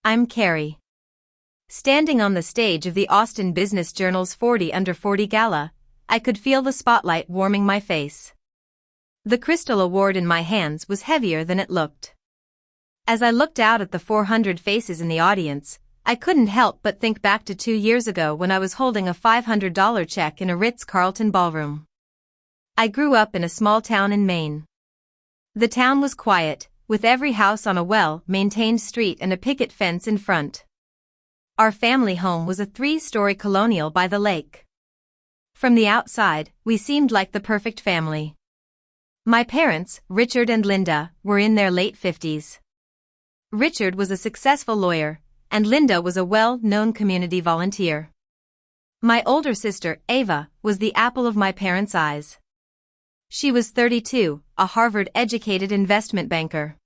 I'm Carrie. Standing on the stage of the Austin Business Journal's 40 Under 40 Gala, I could feel the spotlight warming my face. The Crystal Award in my hands was heavier than it looked. As I looked out at the 400 faces in the audience, I couldn't help but think back to 2 years ago when I was holding a $500 check in a Ritz-Carlton ballroom. I grew up in a small town in Maine. The town was quiet, with every house on a well-maintained street and a picket fence in front. Our family home was a 3-story colonial by the lake. From the outside, we seemed like the perfect family. My parents, Richard and Linda, were in their late 50s. Richard was a successful lawyer, and Linda was a well-known community volunteer. My older sister, Ava, was the apple of my parents' eyes. She was 32, a Harvard-educated investment banker.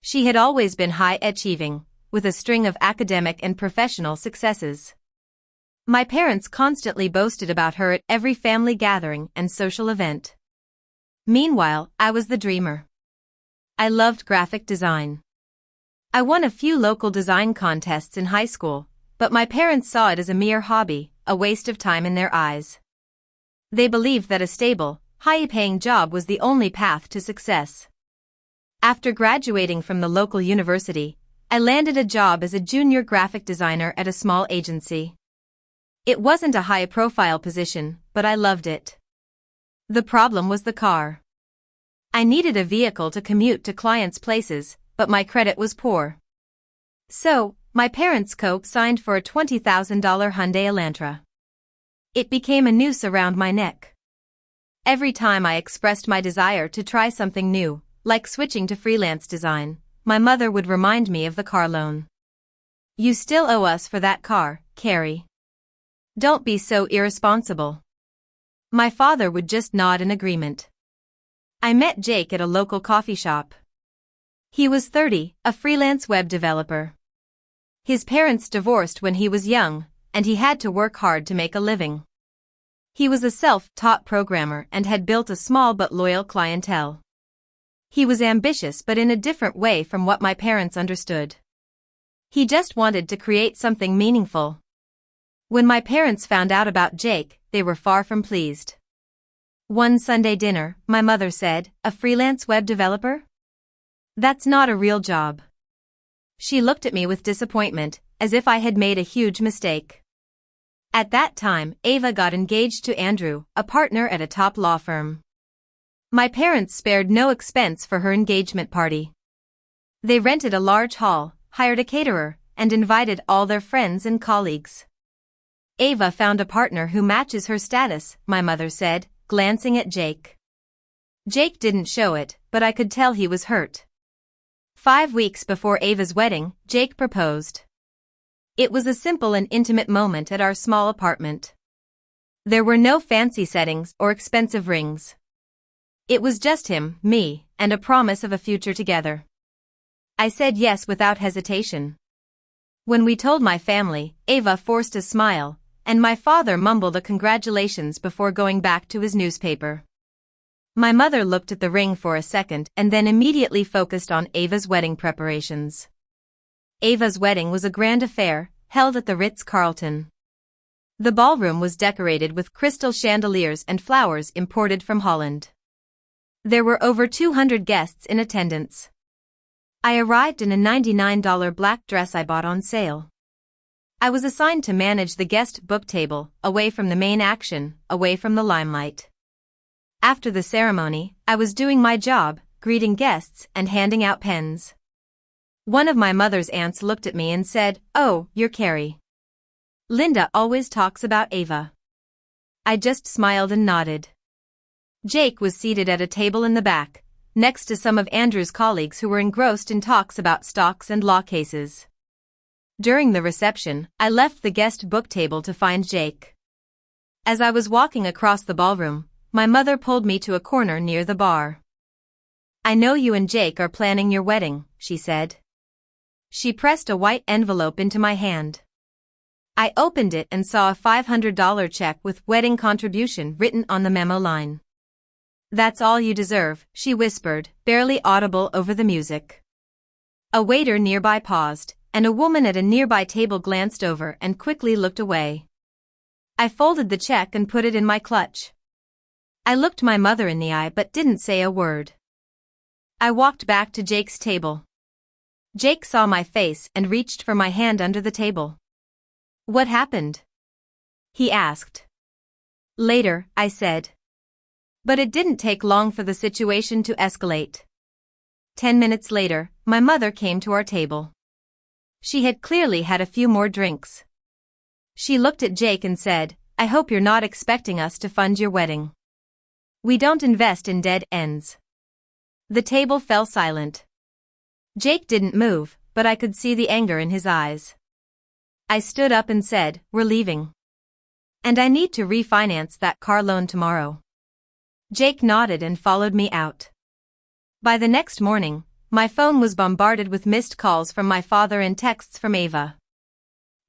She had always been high-achieving, with a string of academic and professional successes. My parents constantly boasted about her at every family gathering and social event. Meanwhile, I was the dreamer. I loved graphic design. I won a few local design contests in high school, but my parents saw it as a mere hobby, a waste of time in their eyes. They believed that a stable, high-paying job was the only path to success. After graduating from the local university, I landed a job as a junior graphic designer at a small agency. It wasn't a high-profile position, but I loved it. The problem was the car. I needed a vehicle to commute to clients' places, but my credit was poor. So, my parents co-signed for a $20,000 Hyundai Elantra. It became a noose around my neck. Every time I expressed my desire to try something new, like switching to freelance design, my mother would remind me of the car loan. "You still owe us for that car, Carrie. Don't be so irresponsible." My father would just nod in agreement. I met Jake at a local coffee shop. He was 30, a freelance web developer. His parents divorced when he was young, and he had to work hard to make a living. He was a self-taught programmer and had built a small but loyal clientele. He was ambitious but in a different way from what my parents understood. He just wanted to create something meaningful. When my parents found out about Jake, they were far from pleased. One Sunday dinner, my mother said, "A freelance web developer? That's not a real job." She looked at me with disappointment, as if I had made a huge mistake. At that time, Ava got engaged to Andrew, a partner at a top law firm. My parents spared no expense for her engagement party. They rented a large hall, hired a caterer, and invited all their friends and colleagues. "Ava found a partner who matches her status," my mother said, glancing at Jake. Jake didn't show it, but I could tell he was hurt. 5 weeks before Ava's wedding, Jake proposed. It was a simple and intimate moment at our small apartment. There were no fancy settings or expensive rings. It was just him, me, and a promise of a future together. I said yes without hesitation. When we told my family, Ava forced a smile, and my father mumbled a congratulations before going back to his newspaper. My mother looked at the ring for a second and then immediately focused on Ava's wedding preparations. Ava's wedding was a grand affair, held at the Ritz-Carlton. The ballroom was decorated with crystal chandeliers and flowers imported from Holland. There were over 200 guests in attendance. I arrived in a $99 black dress I bought on sale. I was assigned to manage the guest book table, away from the main action, away from the limelight. After the ceremony, I was doing my job, greeting guests and handing out pens. One of my mother's aunts looked at me and said, "Oh, you're Carrie. Linda always talks about Ava." I just smiled and nodded. Jake was seated at a table in the back, next to some of Andrew's colleagues who were engrossed in talks about stocks and law cases. During the reception, I left the guest book table to find Jake. As I was walking across the ballroom, my mother pulled me to a corner near the bar. "I know you and Jake are planning your wedding," she said. She pressed a white envelope into my hand. I opened it and saw a $500 check with wedding contribution written on the memo line. "That's all you deserve," she whispered, barely audible over the music. A waiter nearby paused, and a woman at a nearby table glanced over and quickly looked away. I folded the check and put it in my clutch. I looked my mother in the eye but didn't say a word. I walked back to Jake's table. Jake saw my face and reached for my hand under the table. "What happened?" he asked. "Later," I said. But it didn't take long for the situation to escalate. 10 minutes later, my mother came to our table. She had clearly had a few more drinks. She looked at Jake and said, "I hope you're not expecting us to fund your wedding. We don't invest in dead ends." The table fell silent. Jake didn't move, but I could see the anger in his eyes. I stood up and said, "We're leaving. And I need to refinance that car loan tomorrow." Jake nodded and followed me out. By the next morning, my phone was bombarded with missed calls from my father and texts from Ava.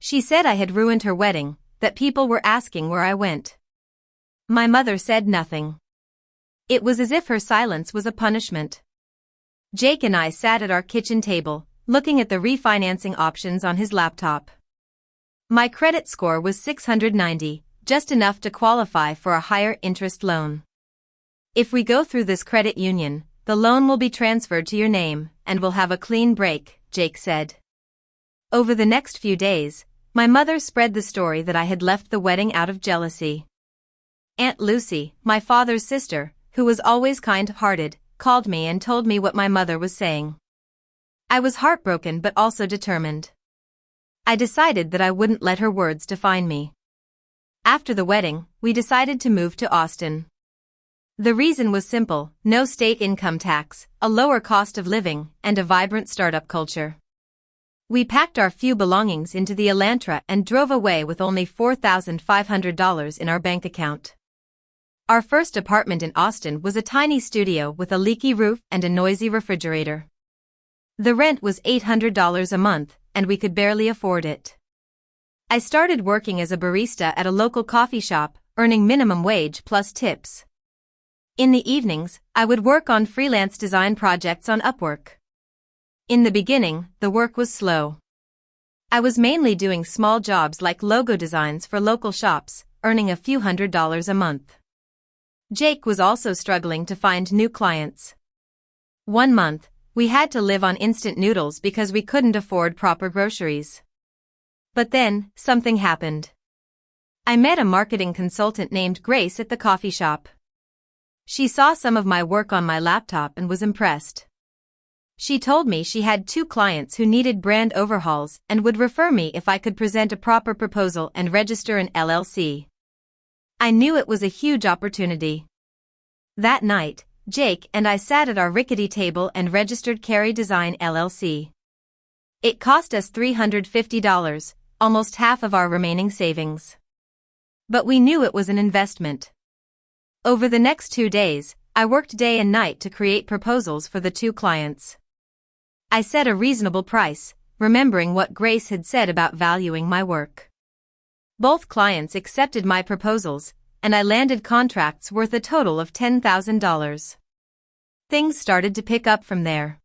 She said I had ruined her wedding, that people were asking where I went. My mother said nothing. It was as if her silence was a punishment. Jake and I sat at our kitchen table, looking at the refinancing options on his laptop. My credit score was 690, just enough to qualify for a higher interest loan. "If we go through this credit union, the loan will be transferred to your name, and we'll have a clean break," Jake said. Over the next few days, my mother spread the story that I had left the wedding out of jealousy. Aunt Lucy, my father's sister, who was always kind-hearted, called me and told me what my mother was saying. I was heartbroken but also determined. I decided that I wouldn't let her words define me. After the wedding, we decided to move to Austin. The reason was simple: no state income tax, a lower cost of living, and a vibrant startup culture. We packed our few belongings into the Elantra and drove away with only $4,500 in our bank account. Our first apartment in Austin was a tiny studio with a leaky roof and a noisy refrigerator. The rent was $800 a month, and we could barely afford it. I started working as a barista at a local coffee shop, earning minimum wage plus tips. In the evenings, I would work on freelance design projects on Upwork. In the beginning, the work was slow. I was mainly doing small jobs like logo designs for local shops, earning a few $100s a month. Jake was also struggling to find new clients. One month, we had to live on instant noodles because we couldn't afford proper groceries. But then, something happened. I met a marketing consultant named Grace at the coffee shop. She saw some of my work on my laptop and was impressed. She told me she had 2 clients who needed brand overhauls and would refer me if I could present a proper proposal and register an LLC. I knew it was a huge opportunity. That night, Jake and I sat at our rickety table and registered Carey Design LLC. It cost us $350, almost half of our remaining savings. But we knew it was an investment. Over the next 2 days, I worked day and night to create proposals for the 2 clients. I set a reasonable price, remembering what Grace had said about valuing my work. Both clients accepted my proposals, and I landed contracts worth a total of $10,000. Things started to pick up from there.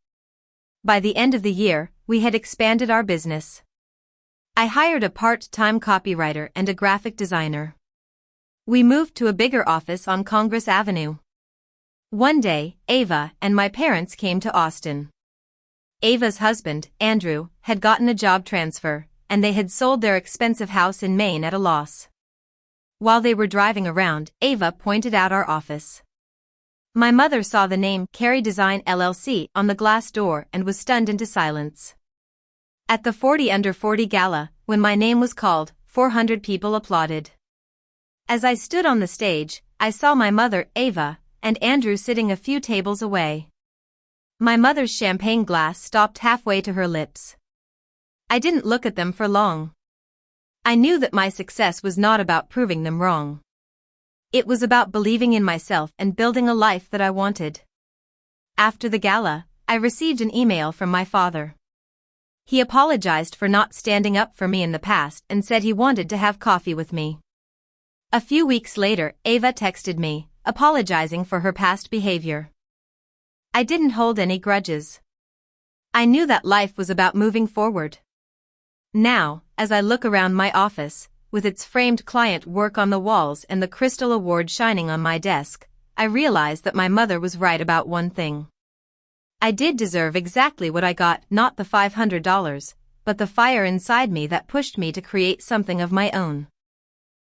By the end of the year, we had expanded our business. I hired a part-time copywriter and a graphic designer. We moved to a bigger office on Congress Avenue. One day, Ava and my parents came to Austin. Ava's husband, Andrew, had gotten a job transfer, and they had sold their expensive house in Maine at a loss. While they were driving around, Ava pointed out our office. My mother saw the name Carey Design LLC on the glass door and was stunned into silence. At the 40 Under 40 gala, when my name was called, 400 people applauded. As I stood on the stage, I saw my mother, Ava, and Andrew sitting a few tables away. My mother's champagne glass stopped halfway to her lips. I didn't look at them for long. I knew that my success was not about proving them wrong. It was about believing in myself and building a life that I wanted. After the gala, I received an email from my father. He apologized for not standing up for me in the past and said he wanted to have coffee with me. A few weeks later, Ava texted me, apologizing for her past behavior. I didn't hold any grudges. I knew that life was about moving forward. Now, as I look around my office, with its framed client work on the walls and the Crystal Award shining on my desk, I realize that my mother was right about one thing. I did deserve exactly what I got, not the $500, but the fire inside me that pushed me to create something of my own.